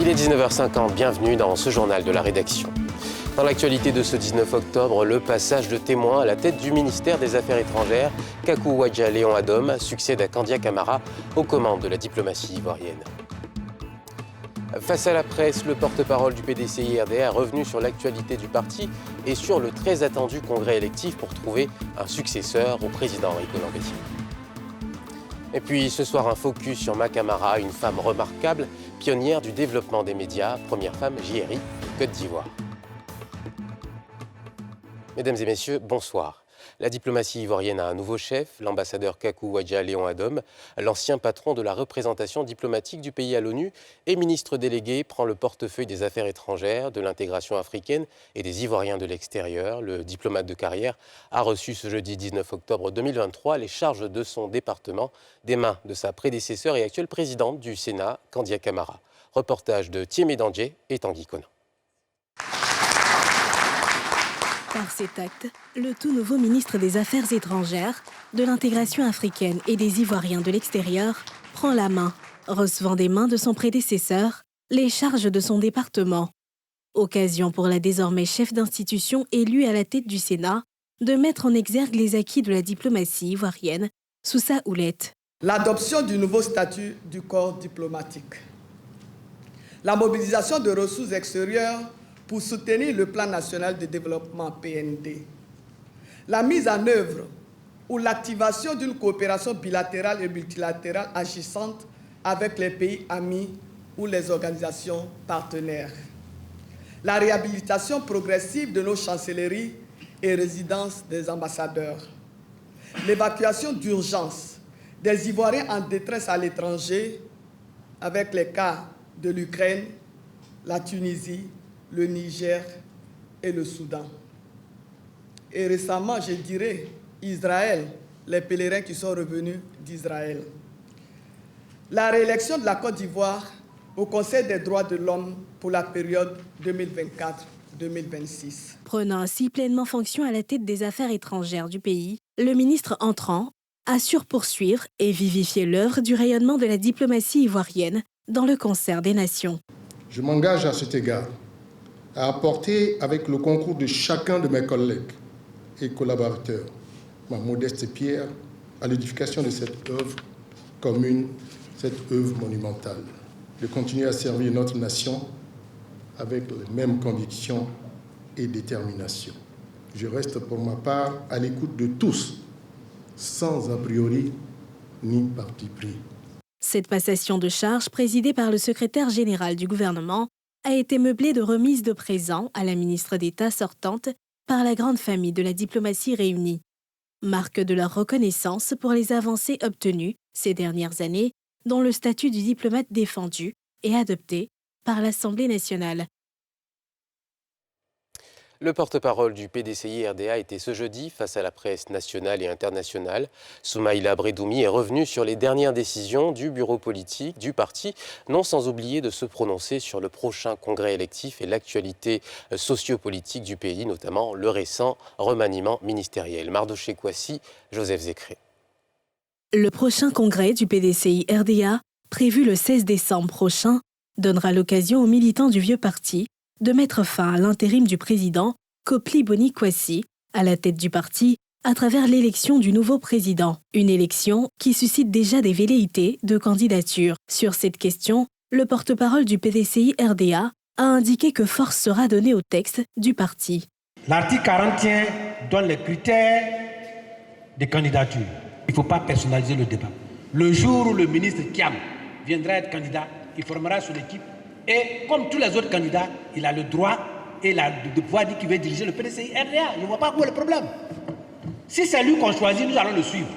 Il est 19h50, bienvenue dans ce journal de la rédaction. Dans l'actualité de ce 19 octobre, le passage de témoin à la tête du ministère des Affaires étrangères, Kakou Wadja Léon Adom succède à Kandia Camara aux commandes de la diplomatie ivoirienne. Face à la presse, le porte-parole du PDCI-RDA est revenu sur l'actualité du parti et sur le très attendu congrès électif pour trouver un successeur au président Henri Konan Bédié. Et puis ce soir, un focus sur Ma Camara, une femme remarquable, pionnière du développement des médias, première femme JRI Côte d'Ivoire. Mesdames et messieurs, bonsoir. La diplomatie ivoirienne a un nouveau chef, l'ambassadeur Kakou Wadja Léon Adom, l'ancien patron de la représentation diplomatique du pays à l'ONU et ministre délégué, prend le portefeuille des affaires étrangères, de l'intégration africaine et des Ivoiriens de l'extérieur. Le diplomate de carrière a reçu ce jeudi 19 octobre 2023 les charges de son département des mains de sa prédécesseure et actuelle présidente du Sénat, Kandia Camara. Reportage de Thiémé Dandjé et Tanguy Conan. Par cet acte, le tout nouveau ministre des Affaires étrangères, de l'intégration africaine et des Ivoiriens de l'extérieur prend la main, recevant des mains de son prédécesseur les charges de son département. Occasion pour la désormais chef d'institution élue à la tête du Sénat de mettre en exergue les acquis de la diplomatie ivoirienne sous sa houlette. L'adoption du nouveau statut du corps diplomatique. La mobilisation de ressources extérieures pour soutenir le plan national de développement PND. La mise en œuvre ou l'activation d'une coopération bilatérale et multilatérale agissante avec les pays amis ou les organisations partenaires. La réhabilitation progressive de nos chancelleries et résidences des ambassadeurs. L'évacuation d'urgence des Ivoiriens en détresse à l'étranger avec les cas de l'Ukraine, la Tunisie, le Niger et le Soudan. Et récemment, je dirais, Israël, les pèlerins qui sont revenus d'Israël. La réélection de la Côte d'Ivoire au Conseil des droits de l'homme pour la période 2024-2026. Prenant ainsi pleinement fonction à la tête des affaires étrangères du pays, le ministre entrant assure poursuivre et vivifier l'œuvre du rayonnement de la diplomatie ivoirienne dans le concert des nations. Je m'engage à cet égard à apporter, avec le concours de chacun de mes collègues et collaborateurs, ma modeste pierre à l'édification de cette œuvre commune, cette œuvre monumentale, de continuer à servir notre nation avec les mêmes convictions et détermination. Je reste pour ma part à l'écoute de tous, sans a priori ni parti pris. Cette passation de charges, présidée par le secrétaire général du gouvernement, a été meublée de remises de présents à la ministre d'État sortante par la grande famille de la diplomatie réunie. Marque de leur reconnaissance pour les avancées obtenues ces dernières années, dont le statut du diplomate défendu et adopté par l'Assemblée nationale. Le porte-parole du PDCI-RDA était ce jeudi face à la presse nationale et internationale. Soumaïla Brédoumi est revenu sur les dernières décisions du bureau politique du parti, non sans oublier de se prononcer sur le prochain congrès électif et l'actualité sociopolitique du pays, notamment le récent remaniement ministériel. Mardoché Kouassi, Joseph Zécré. Le prochain congrès du PDCI-RDA, prévu le 16 décembre prochain, donnera l'occasion aux militants du vieux parti de mettre fin à l'intérim du président Kopli Boni Kouassi à la tête du parti à travers l'élection du nouveau président. Une élection qui suscite déjà des velléités de candidature. Sur cette question, le porte-parole du PDCI-RDA a indiqué que force sera donnée au texte du parti. L'article 41 donne les critères de candidature. Il ne faut pas personnaliser le débat. Le jour où le ministre Kiam viendra être candidat, il formera son équipe. Et comme tous les autres candidats, il a le droit et le pouvoir dire qu'il veut diriger le PDCI-RDA. Je ne vois pas où est le problème. Si c'est lui qu'on choisit, nous allons le suivre.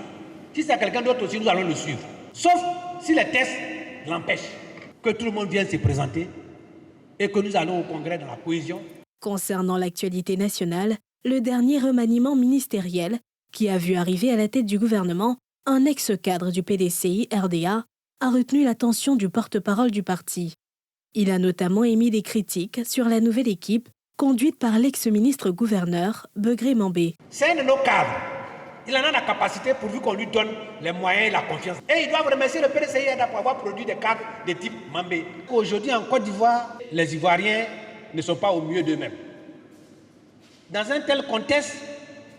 Si c'est quelqu'un d'autre aussi, nous allons le suivre. Sauf si les tests l'empêchent. Que tout le monde vienne se présenter et que nous allons au congrès dans la cohésion. Concernant l'actualité nationale, le dernier remaniement ministériel qui a vu arriver à la tête du gouvernement un ex-cadre du PDCI-RDA a retenu l'attention du porte-parole du parti. Il a notamment émis des critiques sur la nouvelle équipe conduite par l'ex-ministre gouverneur Begré Mambé. C'est un de nos cadres. Il en a la capacité pourvu qu'on lui donne les moyens et la confiance. Et ils doivent remercier le PDCI pour avoir produit des cadres de type Mambé. Aujourd'hui en Côte d'Ivoire, les Ivoiriens ne sont pas au mieux d'eux-mêmes. Dans un tel contexte,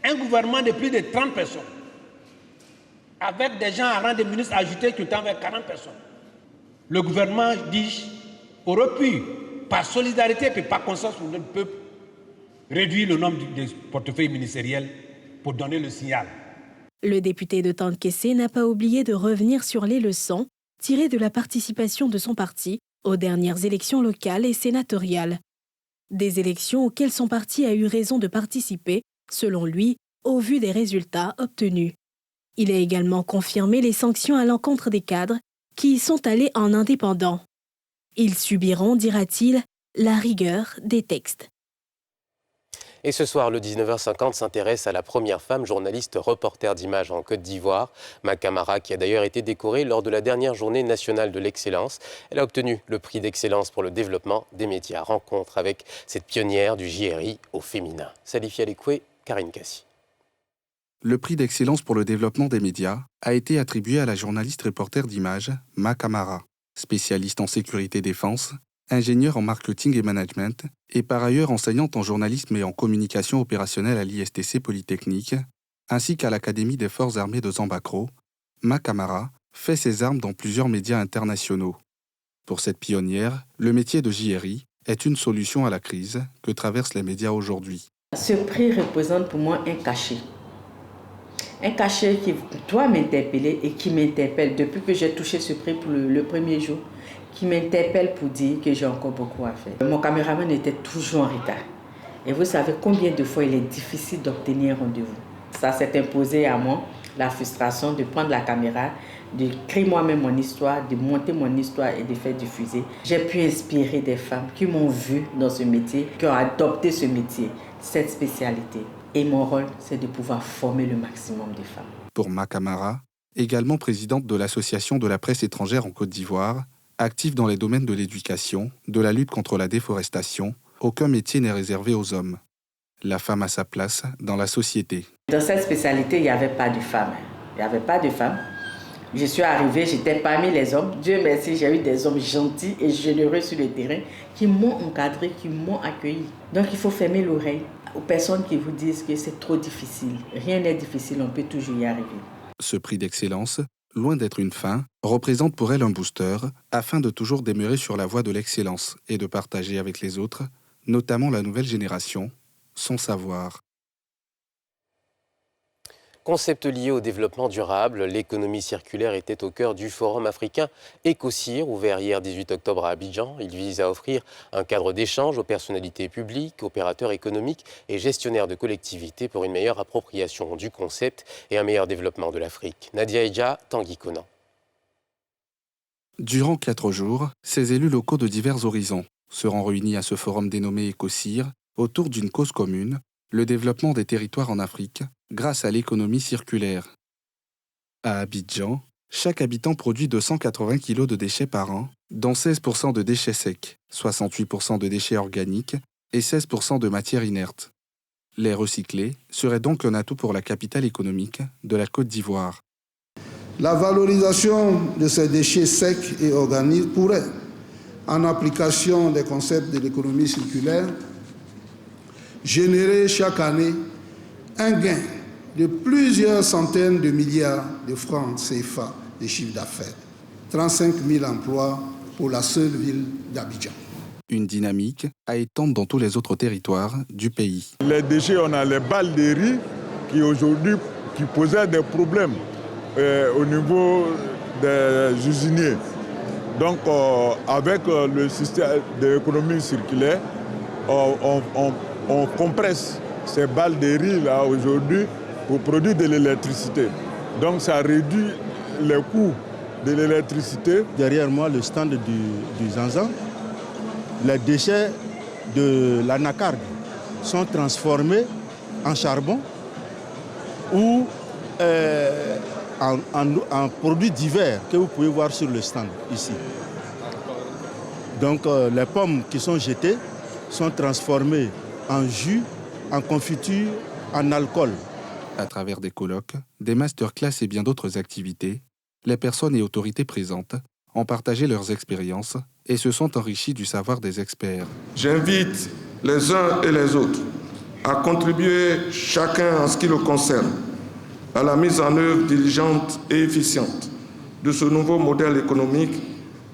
un gouvernement de plus de 30 personnes, avec des gens à rang de ministre ajoutés qui ont vers 40 personnes, le gouvernement, dis-je, aurait pu, par solidarité et par conscience pour notre peuple, réduire le nombre des portefeuilles ministériels pour donner le signal. Le député de Tankessé n'a pas oublié de revenir sur les leçons tirées de la participation de son parti aux dernières élections locales et sénatoriales. Des élections auxquelles son parti a eu raison de participer, selon lui, au vu des résultats obtenus. Il a également confirmé les sanctions à l'encontre des cadres qui y sont allés en indépendant. Ils subiront, dira-t-il, la rigueur des textes. Et ce soir, le 19h50 s'intéresse à la première femme journaliste reporter d'images en Côte d'Ivoire, Ma Camara, qui a d'ailleurs été décorée lors de la dernière journée nationale de l'excellence. Elle a obtenu le prix d'excellence pour le développement des médias. Rencontre avec cette pionnière du JRI au féminin. Salifia Lekwe, Karine Kassi. Le prix d'excellence pour le développement des médias a été attribué à la journaliste reporter d'images Ma Camara, spécialiste en sécurité défense, ingénieure en marketing et management, et par ailleurs enseignante en journalisme et en communication opérationnelle à l'ISTC Polytechnique, ainsi qu'à l'Académie des Forces armées de Zambakro. Ma Camara fait ses armes dans plusieurs médias internationaux. Pour cette pionnière, le métier de JRI est une solution à la crise que traversent les médias aujourd'hui. Ce prix représente pour moi un cachet. Un cachet qui doit m'interpeller et qui m'interpelle depuis que j'ai touché ce prix pour le premier jour, qui m'interpelle pour dire que j'ai encore beaucoup à faire. Mon caméraman était toujours en retard. Et vous savez combien de fois il est difficile d'obtenir un rendez-vous. Ça s'est imposé à moi, la frustration de prendre la caméra, d'écrire moi-même mon histoire, de monter mon histoire et de faire diffuser. J'ai pu inspirer des femmes qui m'ont vu dans ce métier, qui ont adopté ce métier, cette spécialité. Et mon rôle, c'est de pouvoir former le maximum de femmes. Pour Ma Camara, également présidente de l'Association de la presse étrangère en Côte d'Ivoire, active dans les domaines de l'éducation, de la lutte contre la déforestation, aucun métier n'est réservé aux hommes. La femme a sa place dans la société. Dans cette spécialité, il n'y avait pas de femmes. Il n'y avait pas de femmes. Je suis arrivée, j'étais parmi les hommes. Dieu merci, j'ai eu des hommes gentils et généreux sur le terrain qui m'ont encadré, qui m'ont accueilli. Donc il faut fermer l'oreille aux personnes qui vous disent que c'est trop difficile. Rien n'est difficile, on peut toujours y arriver. Ce prix d'excellence, loin d'être une fin, représente pour elle un booster afin de toujours demeurer sur la voie de l'excellence et de partager avec les autres, notamment la nouvelle génération, son savoir. Concept lié au développement durable, l'économie circulaire était au cœur du forum africain EcoCir, ouvert hier 18 octobre à Abidjan. Il vise à offrir un cadre d'échange aux personnalités publiques, opérateurs économiques et gestionnaires de collectivités pour une meilleure appropriation du concept et un meilleur développement de l'Afrique. Nadia Eja, Tanguy Conan. Durant 4 jours, ces élus locaux de divers horizons seront réunis à ce forum dénommé EcoCir autour d'une cause commune, le développement des territoires en Afrique, grâce à l'économie circulaire. À Abidjan, chaque habitant produit 280 kg de déchets par an, dont 16% de déchets secs, 68% de déchets organiques et 16% de matières inertes. Les recycler serait donc un atout pour la capitale économique de la Côte d'Ivoire. La valorisation de ces déchets secs et organiques pourrait, en application des concepts de l'économie circulaire, générer chaque année un gain de plusieurs centaines de milliards de francs CFA de chiffre d'affaires, 35 000 emplois pour la seule ville d'Abidjan. Une dynamique à étendre dans tous les autres territoires du pays. Les déchets, on a les balles de riz qui aujourd'hui posaient des problèmes au niveau des usiniers. Donc avec le système de l'économie circulaire, on compresse ces balles de riz là aujourd'hui pour produire de l'électricité. Donc ça réduit les coûts de l'électricité. Derrière moi, le stand du Zanzan, les déchets de l'anacarde sont transformés en charbon ou en produits divers que vous pouvez voir sur le stand ici. Donc les pommes qui sont jetées sont transformées en jus, en confiture, en alcool. À travers des colloques, des masterclass et bien d'autres activités, les personnes et autorités présentes ont partagé leurs expériences et se sont enrichis du savoir des experts. J'invite les uns et les autres à contribuer chacun en ce qui le concerne à la mise en œuvre diligente et efficiente de ce nouveau modèle économique,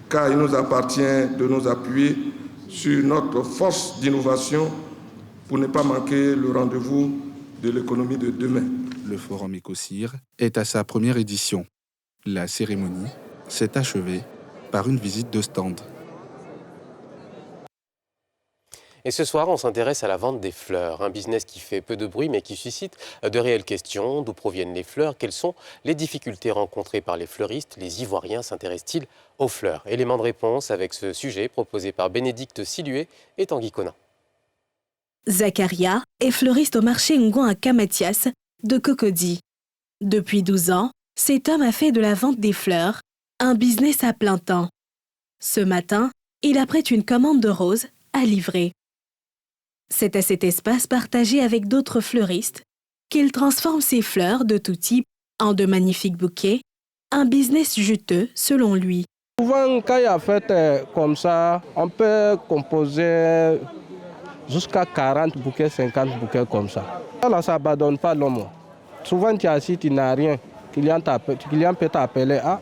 car il nous appartient de nous appuyer sur notre force d'innovation pour ne pas manquer le rendez-vous de l'économie de demain. Le Forum Écosir est à sa première édition. La cérémonie s'est achevée par une visite de stand. Et ce soir, on s'intéresse à la vente des fleurs, un business qui fait peu de bruit mais qui suscite de réelles questions. D'où proviennent les fleurs? Quelles sont les difficultés rencontrées par les fleuristes? Les Ivoiriens s'intéressent-ils aux fleurs? Élément de réponse avec ce sujet proposé par Bénédicte Silué et Tanguy Conin. Zacharia est fleuriste au marché Ngouan Mathias de Cocody. Depuis 12 ans, cet homme a fait de la vente des fleurs un business à plein temps. Ce matin, il apprête une commande de roses à livrer. C'est à cet espace partagé avec d'autres fleuristes qu'il transforme ses fleurs de tout type en de magnifiques bouquets, un business juteux selon lui. Souvent, quand il y a fête comme ça, on peut composer jusqu'à 40 bouquets, 50 bouquets comme ça. Là, ça n'abandonne pas l'homme. Souvent, tu es assis, tu n'as rien. Le client peut t'appeler, ah,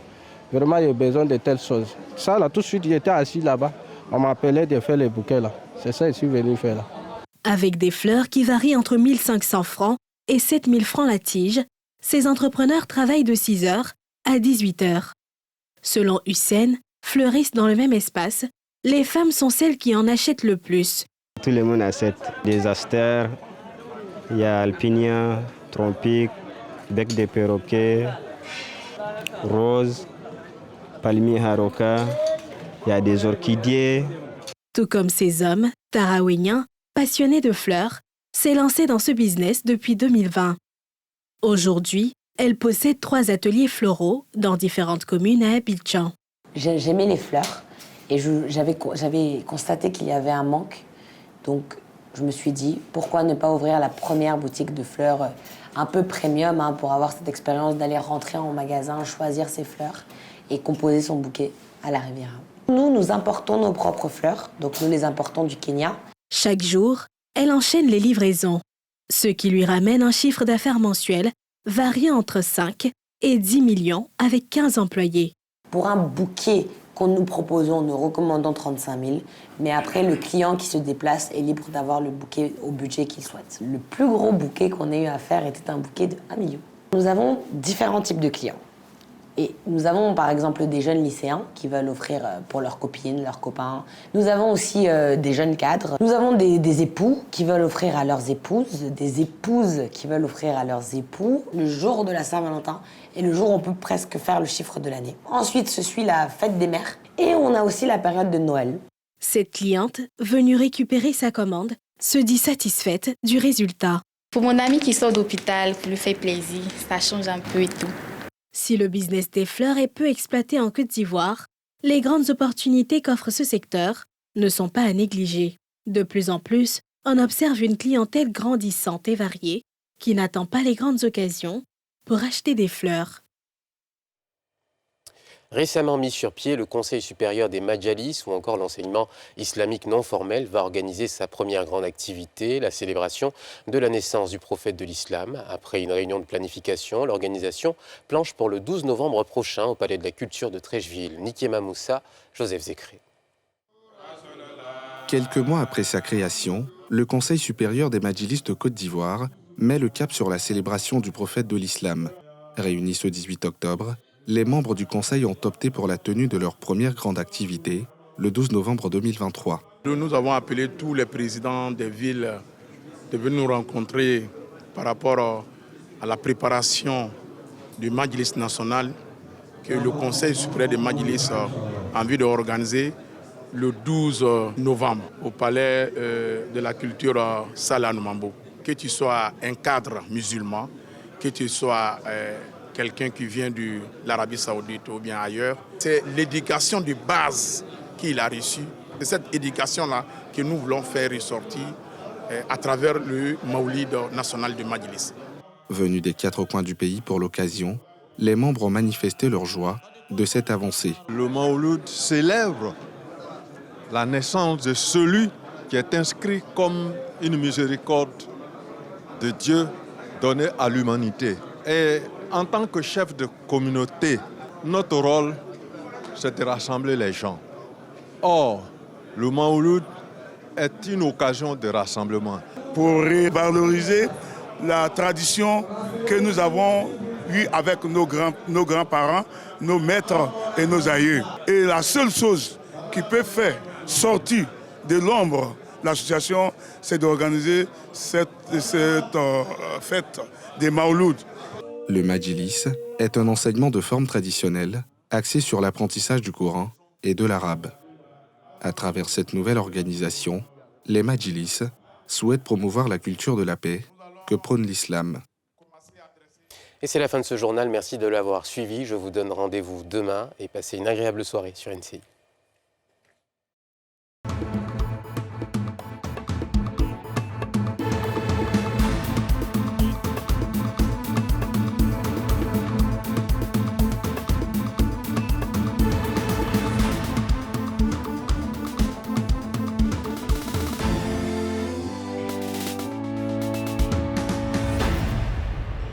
vraiment, il y a besoin de telles choses. Ça, là, tout de suite, j'étais assis là-bas. On m'appelait de faire les bouquets là. C'est ça que je suis venu faire là. Avec des fleurs qui varient entre 1 500 francs et 7 000 francs la tige, ces entrepreneurs travaillent de 6 heures à 18 heures. Selon Hussein, fleuriste dans le même espace, les femmes sont celles qui en achètent le plus. Tout le monde achète des astères, il y a alpinia, trompique, bec de perroquet, rose, palmier haroka, il y a des orchidées. Tout comme ces hommes, Tara Wenyan, passionné de fleurs, s'est lancée dans ce business depuis 2020. Aujourd'hui, elle possède 3 ateliers floraux dans différentes communes à Abidjan. J'aimais les fleurs et j'avais constaté qu'il y avait un manque. Donc, je me suis dit, pourquoi ne pas ouvrir la première boutique de fleurs un peu premium pour avoir cette expérience d'aller rentrer en magasin, choisir ses fleurs et composer son bouquet à la Riviera. Nous importons nos propres fleurs, donc nous les importons du Kenya. Chaque jour, elle enchaîne les livraisons, ce qui lui ramène un chiffre d'affaires mensuel variant entre 5 et 10 millions avec 15 employés. Pour un bouquet qu'on nous proposons, nous recommandons 35 000, mais après, le client qui se déplace est libre d'avoir le bouquet au budget qu'il souhaite. Le plus gros bouquet qu'on ait eu à faire était un bouquet de 1 million. Nous avons différents types de clients. Et nous avons par exemple des jeunes lycéens qui veulent offrir pour leurs copines, leurs copains. Nous avons aussi des jeunes cadres. Nous avons des époux qui veulent offrir à leurs épouses, des épouses qui veulent offrir à leurs époux le jour de la Saint-Valentin et le jour où on peut presque faire le chiffre de l'année. Ensuite se suit la fête des mères et on a aussi la période de Noël. Cette cliente, venue récupérer sa commande, se dit satisfaite du résultat. Pour mon ami qui sort d'hôpital, qui lui fait plaisir, ça change un peu et tout. Si le business des fleurs est peu exploité en Côte d'Ivoire, les grandes opportunités qu'offre ce secteur ne sont pas à négliger. De plus en plus, on observe une clientèle grandissante et variée qui n'attend pas les grandes occasions pour acheter des fleurs. Récemment mis sur pied, le Conseil supérieur des Majalis ou encore l'enseignement islamique non formel va organiser sa première grande activité, la célébration de la naissance du prophète de l'islam. Après une réunion de planification, l'organisation planche pour le 12 novembre prochain au Palais de la Culture de Trècheville. Nikema Moussa, Joseph Zécré. Quelques mois après sa création, le Conseil supérieur des Majalis de Côte d'Ivoire met le cap sur la célébration du prophète de l'islam. Réunis ce 18 octobre, les membres du Conseil ont opté pour la tenue de leur première grande activité, le 12 novembre 2023. Nous avons appelé tous les présidents des villes de venir nous rencontrer par rapport à la préparation du Majlis national que le Conseil supérieur des Majlis a envie d'organiser le 12 novembre au Palais de la Culture Salah Noumambo. Que tu sois un cadre musulman, que tu sois quelqu'un qui vient de l'Arabie Saoudite ou bien ailleurs, c'est l'éducation de base qu'il a reçue C'est cette éducation-là que nous voulons faire ressortir à travers le Maoulid national du Majlis. Venus des 4 coins du pays pour l'occasion, les membres ont manifesté leur joie de cette avancée. Le Maouloud célèbre la naissance de celui qui est inscrit comme une miséricorde de Dieu donnée à l'humanité. Et en tant que chef de communauté, notre rôle, c'est de rassembler les gens. Or, le Maouloud est une occasion de rassemblement. Pour revaloriser la tradition que nous avons eue avec nos grands-parents, nos maîtres et nos aïeux. Et la seule chose qui peut faire sortir de l'ombre l'association, c'est d'organiser cette fête des Maoulouds. Le Majlis est un enseignement de forme traditionnelle axé sur l'apprentissage du Coran et de l'arabe. À travers cette nouvelle organisation, les Majlis souhaitent promouvoir la culture de la paix que prône l'islam. Et c'est la fin de ce journal. Merci de l'avoir suivi. Je vous donne rendez-vous demain et passez une agréable soirée sur NCI.